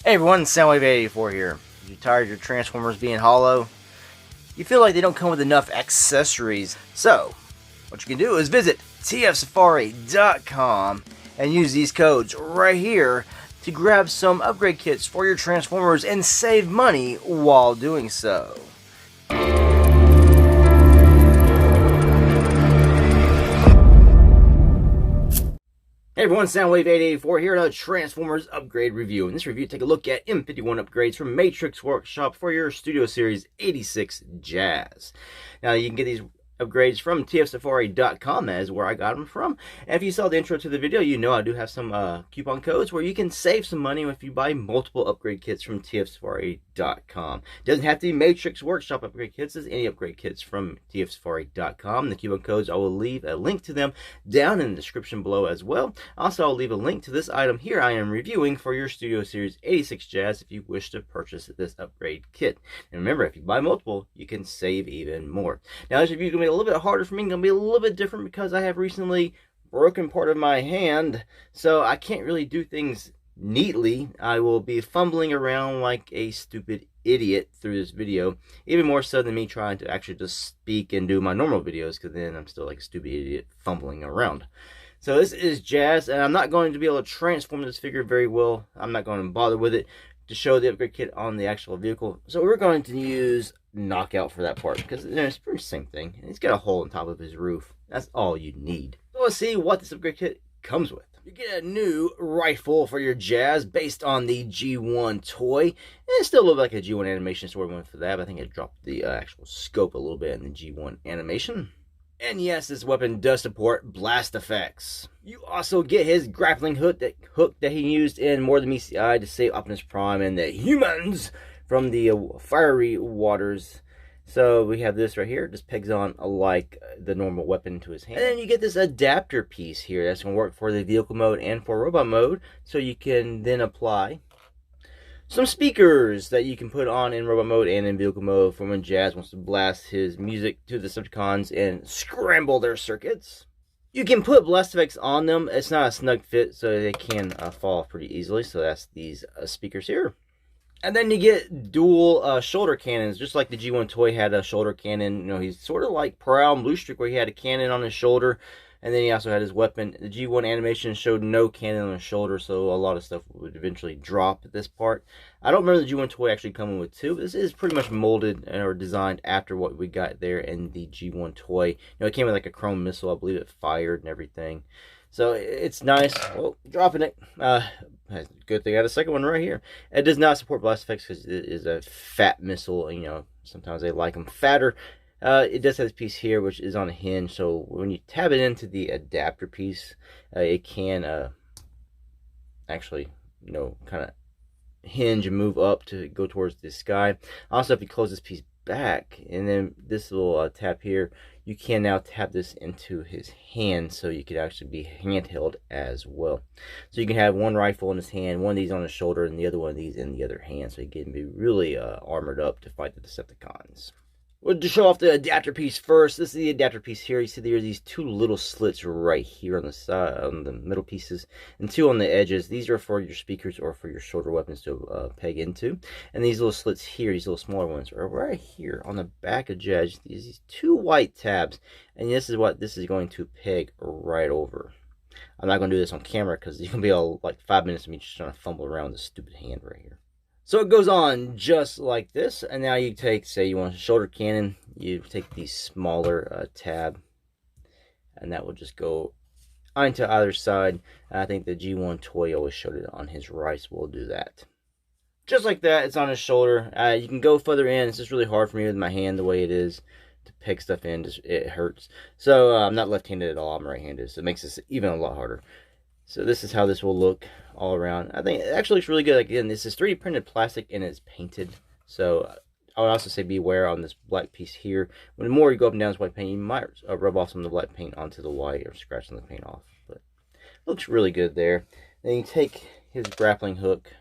Hey everyone, Soundwave84 here. You tired of your Transformers being hollow? You feel like they don't come with enough accessories? So, what you can do is visit TFsafari.com and use these codes right here to grab some upgrade kits for your Transformers and save money while doing so. Hey everyone, Soundwave884 here, another Transformers upgrade review. In this review, take a look at M-51 upgrades from Matrix Workshop for your Studio Series 86 Jazz. Now, you can get these upgrades from TFsafari.com. That is where I got them from. And if you saw the intro to the video, you know I do have some coupon codes where you can save some money if you buy multiple upgrade kits from TFsafari.com. It doesn't have to be Matrix Workshop upgrade kits. It's any upgrade kits from TFsafari.com. The coupon codes, I will leave a link to them down in the description below as well. Also, I'll leave a link to this item here I am reviewing for your Studio Series 86 Jazz if you wish to purchase this upgrade kit. And remember, if you buy multiple, you can save even more. Now, this review is going to be a little bit harder for me. It's going to be a little bit different because I have recently broken part of my hand, so I can't really do things neatly. I will be fumbling around like a stupid idiot through this video, even more so than me trying to actually just speak and do my normal videos, because then I'm still like a stupid idiot fumbling around. So this is Jazz, and I'm not going to be able to transform this figure very well. I'm not going to bother with it to show the upgrade kit on the actual vehicle. So we're going to use Knockout for that part, because it's pretty same thing. He's got a hole on top of his roof. That's all you need. So let's see what this upgrade kit comes with. You get a new rifle for your Jazz based on the G1 toy. And it still looks like a G1 animation, so we went for that. But I think it dropped the actual scope a little bit in the G1 animation. And yes, this weapon does support blast effects. You also get his grappling hook that he used in More Than MECI to save Optimus Prime and the humans from the fiery waters. So we have this right here. It just pegs on like the normal weapon to his hand. And then you get this adapter piece here that's going to work for the vehicle mode and for robot mode. So you can then apply some speakers that you can put on in robot mode and in vehicle mode for when Jazz wants to blast his music to the Decepticons and scramble their circuits. You can put blast effects on them. It's not a snug fit, so they can fall off pretty easily. So that's these speakers here. And then you get dual shoulder cannons, just like the G1 toy had a shoulder cannon. You know, he's sort of like Prowl and Bluestreak, where he had a cannon on his shoulder. And then he also had his weapon. The G1 animation showed no cannon on his shoulder, so a lot of stuff would eventually drop at this part. I don't remember the G1 toy actually coming with two, but this is pretty much molded or designed after what we got there in the G1 toy. You know, it came with like a chrome missile. I believe it fired and everything. So it's nice. Oh, dropping it. Good thing I got a second one right here. It does not support blast effects because it is a fat missile. You know, sometimes they like them fatter. It does have this piece here, which is on a hinge, so when you tab it into the adapter piece, it can actually, you know, kind of hinge and move up to go towards the sky. Also, if you close this piece back, and then this little tab here, you can now tap this into his hand, so you could actually be handheld as well. So you can have one rifle in his hand, one of these on his shoulder, and the other one of these in the other hand, so you can be really armored up to fight the Decepticons. Well, to show off the adapter piece first, this is the adapter piece here. You see there are these two little slits right here on the side, on the middle pieces, and two on the edges. These are for your speakers or for your shoulder weapons to peg into. And these little slits here, these little smaller ones, are right here on the back of Jazz. These two white tabs, and this is what this is going to peg right over. I'm not going to do this on camera because it's going to be all like 5 minutes of me just trying to fumble around this stupid hand right here. So it goes on just like this, and now you take, say you want a shoulder cannon, you take the smaller tab, and that will just go onto either side. I think the G1 toy always showed it on his right, so we'll do that. Just like that, it's on his shoulder. You can go further in. It's just really hard for me with my hand the way it is to peg stuff in. It hurts. So I'm not left-handed at all, I'm right-handed, so it makes this even a lot harder. So this is how this will look all around. I think it actually looks really good. Again, this is 3D printed plastic and it's painted. So I would also say beware on this black piece here. When the more you go up and down this white paint, you might rub off some of the black paint onto the white or scratch some of the paint off. But it looks really good there. Then you take his grappling hook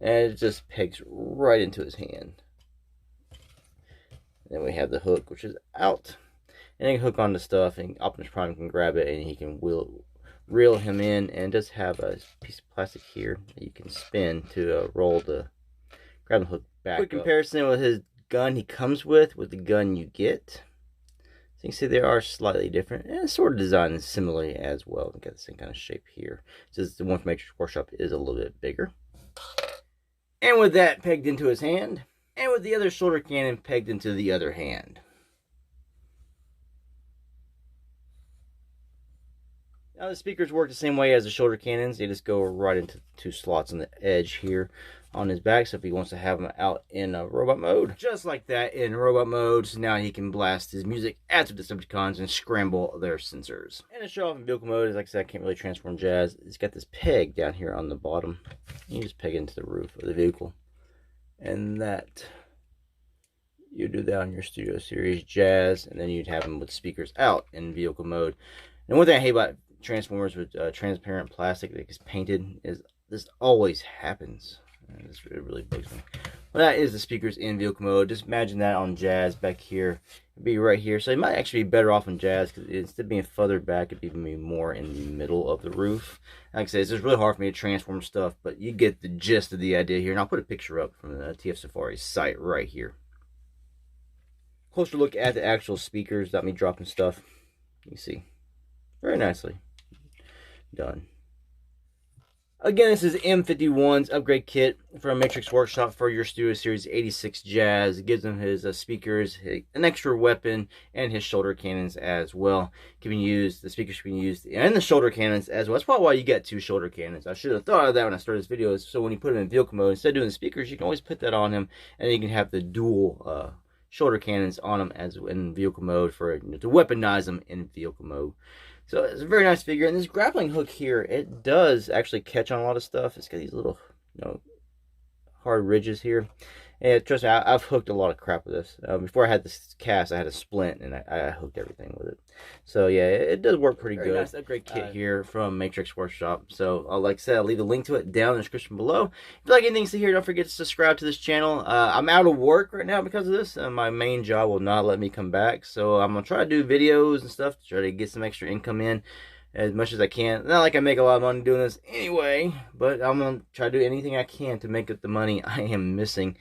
and it just pegs right into his hand. And then we have the hook, which is out. And then you hook on the stuff and Optimus Prime can grab it and he can reel him in, and does have a piece of plastic here that you can spin to roll the grappling hook back. Quick comparison with his gun he comes with the gun you get. So you can see they are slightly different, and sort of designed similarly as well. They got the same kind of shape here. Just the one from Matrix Workshop is a little bit bigger. And with that pegged into his hand, and with the other shoulder cannon pegged into the other hand. Now the speakers work the same way as the shoulder cannons. They just go right into 2 slots on the edge here on his back. So if he wants to have them out in robot mode, just like that in robot mode, so now he can blast his music at the Decepticons and scramble their sensors. And to show off in vehicle mode, as like I said, I can't really transform Jazz. It's got this peg down here on the bottom. You just peg it into the roof of the vehicle. And that, you do that on your Studio Series Jazz, and then you'd have them with speakers out in vehicle mode. And one thing I hate about Transformers with transparent plastic that gets painted is this always happens. It really bugs me. Well, that is the speakers in vehicle mode. Just imagine that on Jazz back here. It'd be right here. So it might actually be better off on Jazz, because instead of being feathered back, it'd be more in the middle of the roof. Like I said, it's just really hard for me to transform stuff, but you get the gist of the idea here. And I'll put a picture up from the TFSafari site right here. Closer look at the actual speakers without me dropping stuff. You see, very nicely done. Again, this is M-51's upgrade kit from Matrix Workshop for your Studio Series 86 Jazz. It gives him his speakers, an extra weapon, and his shoulder cannons as well. The speakers can be used, and the shoulder cannons as well. That's probably why you get 2 shoulder cannons. I should have thought of that when I started this video. So when you put him in vehicle mode, instead of doing the speakers, you can always put that on him, and you can have the dual shoulder cannons on him as in vehicle mode to weaponize them in vehicle mode. So it's a very nice figure, and this grappling hook here, it does actually catch on a lot of stuff. It's got these little, hard ridges here. And trust me, I've hooked a lot of crap with this. Before I had this cast, I had a splint, and I hooked everything with it. So yeah, it does work pretty good. Nice upgrade kit here from Matrix Workshop. So like I said, I'll leave a link to it down in the description below. If you like anything to see here, don't forget to subscribe to this channel. I'm out of work right now because of this. My main job will not let me come back. So I'm going to try to do videos and stuff to try to get some extra income in as much as I can. Not like I make a lot of money doing this anyway, but I'm going to try to do anything I can to make up the money I am missing.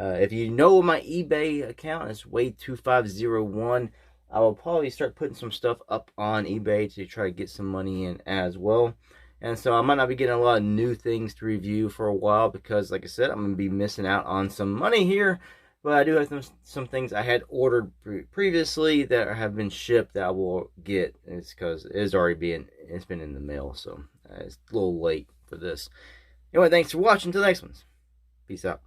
If you know my eBay account, it's Way2501. I will probably start putting some stuff up on eBay to try to get some money in as well. And so I might not be getting a lot of new things to review for a while because, like I said, I'm going to be missing out on some money here. But I do have some things I had ordered previously that have been shipped that I will get. It's because it's been in the mail, so it's a little late for this. Anyway, thanks for watching. Until the next ones. Peace out.